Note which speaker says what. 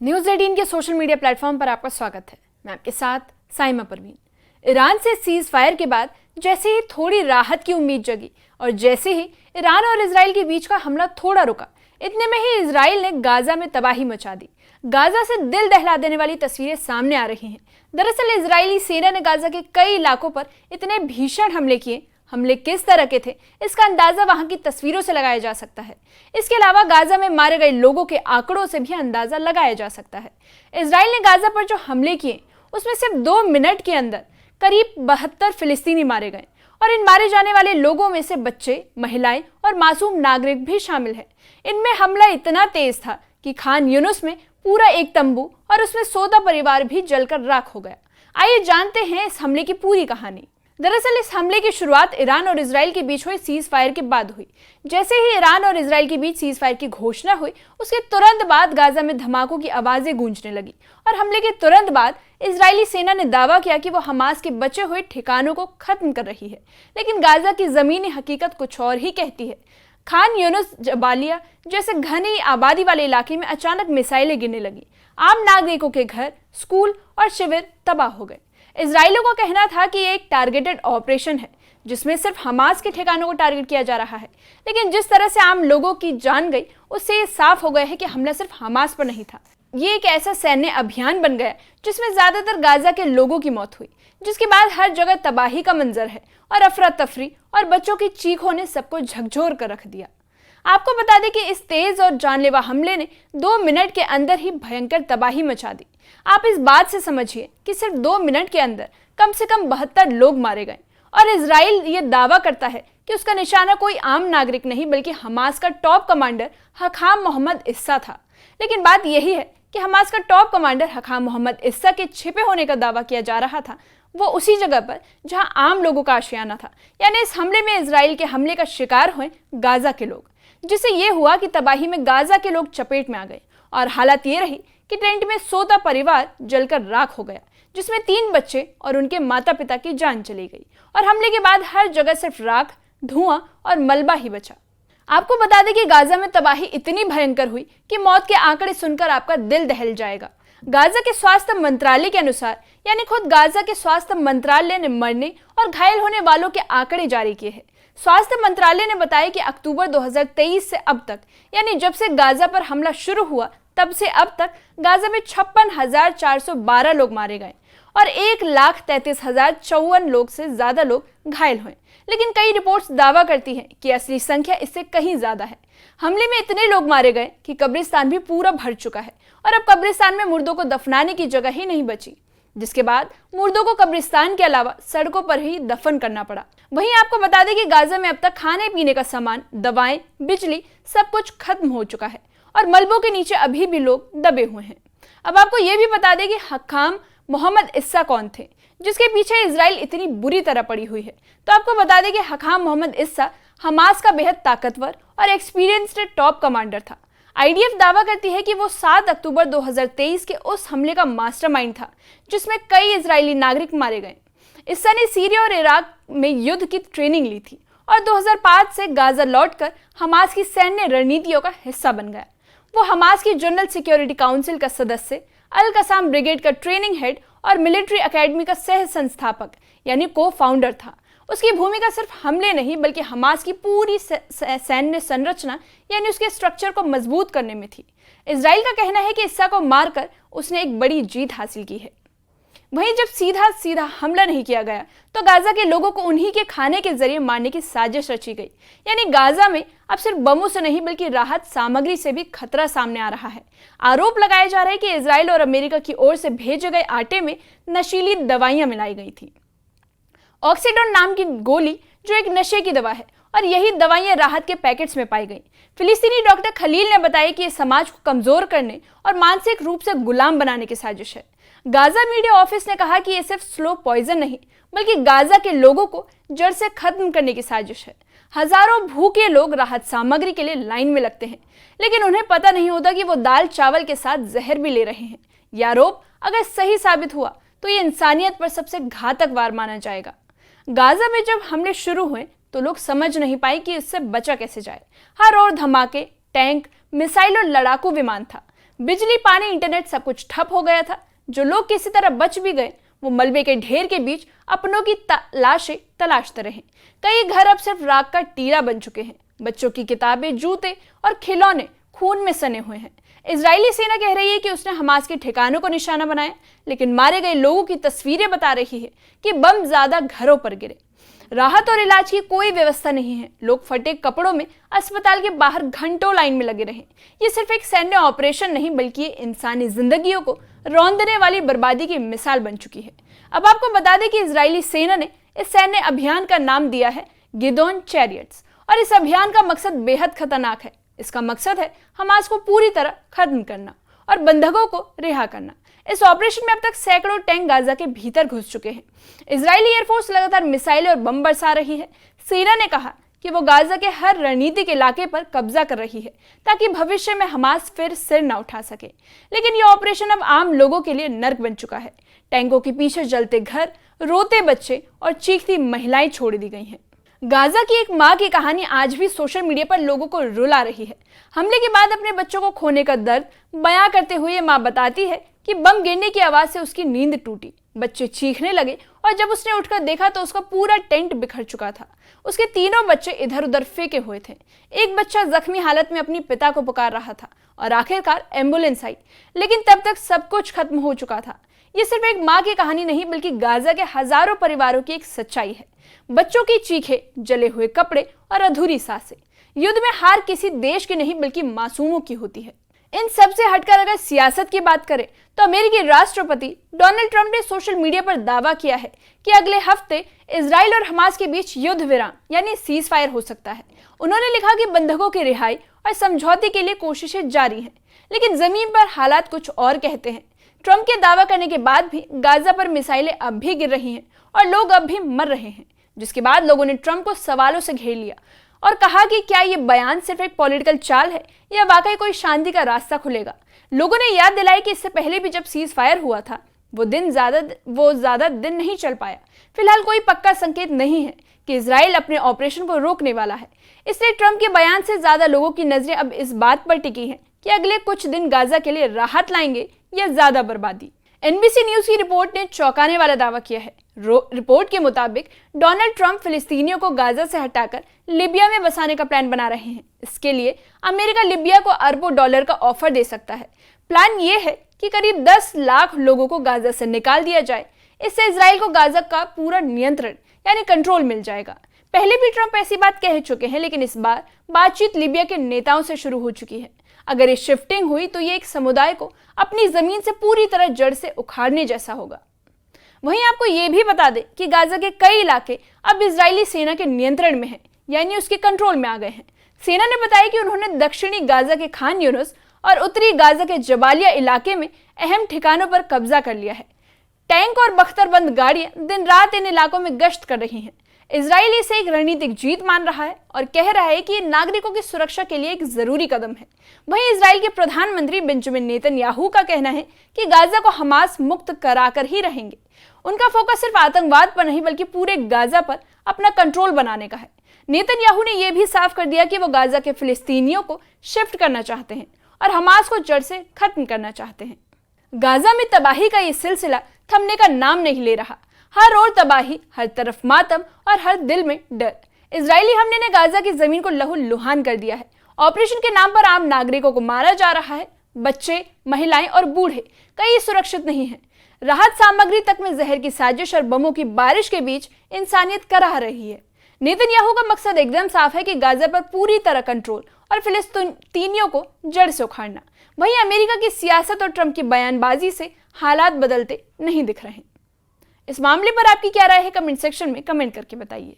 Speaker 1: News 18 के social media platform पर आपका स्वागत है। मैं आपके साथ साइमा परवीन। ईरान से सीज फायर के बाद जैसे ही थोड़ी राहत की उम्मीद जगी और जैसे ही ईरान और इजराइल के बीच का हमला थोड़ा रुका, इतने में ही इजराइल ने गाजा में तबाही मचा दी। गाजा से दिल दहला देने वाली तस्वीरें सामने आ रही हैं। दरअसल इजरायली सेना ने गाजा के कई इलाकों पर इतने भीषण हमले किए। हमले किस तरह के थे, इसका अंदाजा वहां की तस्वीरों से लगाया जा सकता है। इसके अलावा गाजा में मारे गए लोगों के आंकड़ों से भी अंदाजा लगाया जा सकता है। इजराइल ने गाजा पर जो हमले किए उसमें सिर्फ 2 मिनट के अंदर करीब 72 फिलिस्तीनी मारे गए और इन मारे जाने वाले लोगों में से बच्चे, महिलाएं और मासूम नागरिक भी शामिल हैं। इनमें हमला इतना तेज था कि खान यूनुस में पूरा एक तंबू और उसमें 14 परिवार भी जलकर राख हो गया। आइए जानते हैं इस हमले की पूरी कहानी। दरअसल इस हमले की शुरुआत ईरान और इजराइल के बीच हुए सीज फायर के बाद हुई। जैसे ही ईरान और इजराइल के बीच सीज फायर की घोषणा हुई, उसके तुरंत बाद गाजा में धमाकों की आवाजें गूंजने लगी और हमले के तुरंत बाद इजरायली सेना ने दावा किया कि वो हमास के बचे हुए ठिकानों को खत्म कर रही है। लेकिन गाजा की जमीनी हकीकत कुछ और ही कहती है। खान यूनुस, जबालिया जैसे घनी आबादी वाले इलाके में अचानक मिसाइलें गिरने लगी। आम नागरिकों के घर, स्कूल और शिविर तबाह हो गए। इजराइलियों का कहना था कि ये एक टारगेटेड ऑपरेशन है जिसमें सिर्फ हमास के ठिकानों को टारगेट किया जा रहा है। लेकिन जिस तरह से आम लोगों की जान गई, उससे ये साफ हो गया है कि हमला सिर्फ हमास पर नहीं था। ये एक ऐसा सैन्य अभियान बन गया जिसमें ज्यादातर गाजा के लोगों की मौत हुई, जिसके बाद हर जगह तबाही का मंजर है और अफरा तफरी और बच्चों की चीखों ने सबको झकझोर कर रख दिया। आपको बता दें कि इस तेज और जानलेवा हमले ने 2 मिनट के अंदर ही भयंकर तबाही मचा दी। आप इस बात से समझिए कि सिर्फ 2 मिनट के अंदर कम से कम 72 लोग मारे गए और इजराइल ये दावा करता है कि उसका निशाना कोई आम नागरिक नहीं बल्कि हमास का टॉप कमांडर हखाम मोहम्मद इस्सा था। लेकिन बात यही है कि हमास का टॉप कमांडर हखाम मोहम्मद इस्सा के छिपे होने का दावा किया जा रहा था वो उसी जगह पर जहां आम लोगों का आशियाना था। यानी इस हमले में इजराइल के हमले का शिकार हुए गाजा के लोग, जिससे ये हुआ कि तबाही में गाजा के लोग चपेट में आ गए और हालत ये रही कि टेंट में 14 परिवार जलकर राख हो गया, जिसमें 3 बच्चे और उनके माता पिता की जान चली गई और हमले के बाद हर जगह सिर्फ राख, धुआं और मलबा ही बचा। आपको बता दें कि गाजा में तबाही इतनी भयंकर हुई कि मौत के आंकड़े सुनकर आपका दिल दहल जाएगा। गाजा के स्वास्थ्य मंत्रालय के अनुसार, यानी खुद गाजा के स्वास्थ्य मंत्रालय ने मरने और घायल होने वालों के आंकड़े जारी किए हैं। स्वास्थ्य मंत्रालय ने बताया कि अक्टूबर 2023 से अब तक, यानी जब से गाजा पर हमला शुरू हुआ तब से अब तक गाजा में 56,412 लोग मारे गए और 1,33,054 लोग से ज्यादा लोग घायल हुए। लेकिन कई रिपोर्ट्स दावा करती हैं कि असली संख्या इससे कहीं ज्यादा है। हमले में इतने लोग मारे गए कि कब्रिस्तान भी पूरा भर चुका है और अब कब्रिस्तान में मुर्दों को दफनाने की जगह ही नहीं बची, जिसके बाद मुर्दों को कब्रिस्तान के अलावा सड़कों पर ही दफन करना पड़ा। वहीं आपको बता दें कि गाजा में अब तक खाने पीने का सामान, दवाएं, बिजली सब कुछ खत्म हो चुका है और मलबों के नीचे अभी भी लोग दबे हुए हैं। अब आपको यह भी बता दें कि हखाम मोहम्मद इस्सा कौन थे जिसके पीछे इजराइल इतनी बुरी तरह पड़ी हुई है। तो आपको बता दें कि हखाम मोहम्मद इस्सा हमास का बेहद ताकतवर और एक्सपीरियंस्ड टॉप कमांडर था। आईडीएफ दावा करती है कि वो 7 अक्टूबर 2023 के उस हमले का मास्टरमाइंड था जिसमें कई इजरायली नागरिक मारे गए। इस्सा ने सीरिया और इराक में युद्ध की ट्रेनिंग ली थी और 2005 से गाजा लौटकर हमास की सैन्य रणनीतियों का हिस्सा बन गया। वो हमास की जनरल सिक्योरिटी काउंसिल का सदस्य, अल कसाम ब्रिगेड का ट्रेनिंग हेड और मिलिट्री एकेडमी का सह संस्थापक यानी को फाउंडर था। उसकी भूमिका सिर्फ हमले नहीं बल्कि हमास की पूरी सैन्य संरचना यानी उसके स्ट्रक्चर को मजबूत करने में थी। इजराइल का कहना है कि इस्सा को मारकर उसने एक बड़ी जीत हासिल की है। वहीं जब सीधा हमला नहीं किया गया तो गाजा के लोगों को उन्हीं के खाने के जरिए मारने की साजिश रची गई। यानी गाजा में अब सिर्फ बमों से नहीं बल्कि राहत सामग्री से भी खतरा सामने आ रहा है। आरोप लगाया जा रहा है कि इजराइल और अमेरिका की ओर से भेजे गए आटे में नशीली दवाइयां मिलाई गई थी। ऑक्सीडोन नाम की गोली जो एक नशे की दवा है और यही दवाइयां राहत के पैकेट्स में पाई गई। फिलिस्तीनी डॉक्टर खलील ने बताया कि ये समाज को कमजोर करने और मानसिक रूप से गुलाम बनाने की साजिश है। गाजा मीडिया ऑफिस ने कहा कि ये सिर्फ स्लो पॉइजन नहीं बल्कि गाजा के लोगों को जड़ से खत्म करने की साजिश है। हजारों भूखे लोग राहत सामग्री के लिए लाइन में लगते हैं, लेकिन उन्हें पता नहीं होता कि वो दाल चावल के साथ जहर भी ले रहे हैं। यह आरोप अगर सही साबित हुआ तो ये इंसानियत पर सबसे घातक वार माना जाएगा। गाजा में जब हमले शुरू हुए तो लोग समझ नहीं पाए कि इससे बचा कैसे जाए। हर ओर धमाके, टैंक, मिसाइल और लड़ाकू विमान था। बिजली, पानी, इंटरनेट सब कुछ ठप हो गया था। जो लोग किसी तरह बच भी गए वो मलबे के ढेर के बीच अपनों की लाशें तलाशते रहे। कई घर अब सिर्फ राख का टीला बन चुके हैं। बच्चों की किताबें, जूते और खिलौने खून में सने हुए हैं। इजरायली सेना कह रही है कि उसने हमास के ठिकानों को निशाना बनाया, लेकिन मारे गए लोगों की तस्वीरें बता रही है कि बम ज्यादा घरों पर गिरे। राहत और इलाज की कोई व्यवस्था नहीं है। लोग फटे कपड़ों में अस्पताल के बाहर घंटों लाइन में लगे रहे। ये सिर्फ एक सैन्य ऑपरेशन नहीं बल्कि ये इंसानी जिंदगियों को रौंदने वाली बर्बादी की मिसाल बन चुकी है। अब आपको बता दें कि इजरायली सेना ने इस सैन्य अभियान का नाम दिया है गिदोन चैरियट्स, और इस अभियान का मकसद बेहद खतरनाक है। इसका मकसद है हमास को पूरी तरह खत्म करना और बंधकों को रिहा करना। इस ऑपरेशन में अब तक सैकड़ों टैंक गाजा के भीतर घुस चुके हैं। इजरायली एयरफोर्स लगातार मिसाइलें और बम बरसा रही है। सेना ने कहा कि वो गाजा के हर रणनीतिक इलाके पर कब्जा कर रही है ताकि भविष्य में हमास फिर सिर न उठा सके। लेकिन यह ऑपरेशन अब आम लोगों के लिए नर्क बन चुका है। टैंकों के पीछे जलते घर, रोते बच्चे और चीखती महिलाएं छोड़ दी गई हैं। गाजा की एक मां की कहानी आज भी सोशल मीडिया पर लोगों को रुला रही है। हमले के बाद अपने बच्चों को खोने का दर्द बयां करते हुए मां बताती है कि बम गिरने की आवाज से उसकी नींद टूटी, बच्चे चीखने लगे और जब उसने उठकर देखा तो उसका पूरा टेंट बिखर चुका था। उसके तीनों बच्चे इधर उधर फेंके हुए थे। एक बच्चा जख्मी हालत में अपनी पिता को पुकार रहा था और आखिरकार एम्बुलेंस आई, लेकिन तब तक सब कुछ खत्म हो चुका था। ये सिर्फ एक माँ की कहानी नहीं बल्कि गाजा के हजारों परिवारों की एक सच्चाई है। बच्चों की चीखें, जले हुए कपड़े और अधूरी सांसें। युद्ध में हार किसी देश की नहीं बल्कि मासूमों की होती है। इन सब से हटकर अगर सियासत की बात करें तो अमेरिकी राष्ट्रपति डोनाल्ड ट्रंप ने सोशल मीडिया पर दावा किया है कि अगले हफ्ते इजराइल और हमास के बीच युद्ध विराम यानी सीज फायर हो सकता है। उन्होंने लिखा कि बंधकों की रिहाई और समझौते के लिए कोशिशें जारी हैं, लेकिन जमीन पर हालात कुछ और कहते हैं। ट्रंप के दावा करने के बाद भी गाजा पर मिसाइलें अब भी गिर रही हैं और लोग अब भी मर रहे हैं, जिसके बाद लोगों ने ट्रंप को सवालों से घेर लिया और कहा कि क्या ये बयान सिर्फ एक पॉलिटिकल चाल है या वाकई कोई शांति का रास्ता खुलेगा। लोगों ने याद दिलाई कि इससे पहले भी जब सीज फायर हुआ था वो ज्यादा दिन नहीं चल पाया। फिलहाल कोई पक्का संकेत नहीं है कि इजराइल अपने ऑपरेशन को रोकने वाला है। इसलिए ट्रंप के बयान से ज्यादा लोगों की नजरें अब इस बात पर टिकी हैं कि अगले कुछ दिन गाजा के लिए राहत लाएंगे या ज्यादा बर्बादी। एनबीसी न्यूज की रिपोर्ट ने चौंकाने वाला दावा किया है। रिपोर्ट के मुताबिक डोनाल्ड ट्रंप फिलिस्तीनियों को गाजा से हटाकर लीबिया में बसाने का प्लान बना रहे हैं। इसके लिए अमेरिका लीबिया को अरबों डॉलर का ऑफर दे सकता है। प्लान ये है कि करीब 10 लाख लोगों को गाजा से निकाल दिया जाए। इससे इजराइल को गाजा का पूरा नियंत्रण यानी कंट्रोल मिल जाएगा। पहले भी ट्रंप ऐसी बात कह चुके हैं, लेकिन इस बार बातचीत लीबिया के नेताओं से शुरू हो चुकी है। अगर ये शिफ्टिंग हुई तो ये एक समुदाय को अपनी जमीन से पूरी तरह जड़ से उखाड़ने जैसा होगा। वहीं आपको ये भी बता दें कि गाजा के कई इलाके अब इजरायली सेना के नियंत्रण में हैं, यानी उसके कंट्रोल में आ गए हैं। सेना ने बताया कि उन्होंने दक्षिणी गाजा के खान यूनुस और उत्तरी गाजा के जबालिया इलाके में अहम ठिकानों पर कब्जा कर लिया है। टैंक और बख्तरबंद गाड़ियां दिन रात इन इलाकों में गश्त कर रही हैं। इजराइल इसे एक रणनीतिक जीत मान रहा है और कह रहा है कि ये नागरिकों की सुरक्षा के लिए एक जरूरी कदम है। वहीं इजराइल के प्रधानमंत्री बेंजामिन नेतन्याहू का कहना है कि गाजा को हमास मुक्त कराकर ही रहेंगे। उनका फोकस सिर्फ आतंकवाद पर नहीं बल्कि पूरे गाजा पर अपना कंट्रोल बनाने का है। नेतन्याहू ने यह भी साफ कर दिया कि वो गाजा के फिलिस्तीनियों को शिफ्ट करना चाहते हैं और हमास को जड़ से खत्म करना चाहते हैं। गाजा में तबाही का ये सिलसिला थमने का नाम नहीं ले रहा। हर ओर तबाही, हर तरफ मातम और हर दिल में डर। इजरायली हमले ने गाजा की जमीन को लहूलुहान कर दिया है। ऑपरेशन के नाम पर आम नागरिकों को मारा जा रहा है। बच्चे, महिलाएं और बूढ़े कई सुरक्षित नहीं हैं। राहत सामग्री तक में जहर की साजिश और बमों की बारिश के बीच इंसानियत कराह रही है। नेतन्याहू का मकसद एकदम साफ है कि गाजा पर पूरी तरह कंट्रोल और फिलिस्तीनियों को जड़ से उखाड़ना। वहीं अमेरिका की सियासत और ट्रंप की बयानबाजी से हालात बदलते नहीं दिख रहे हैं। इस मामले पर आपकी क्या राय है? कमेंट सेक्शन में कमेंट करके बताइए।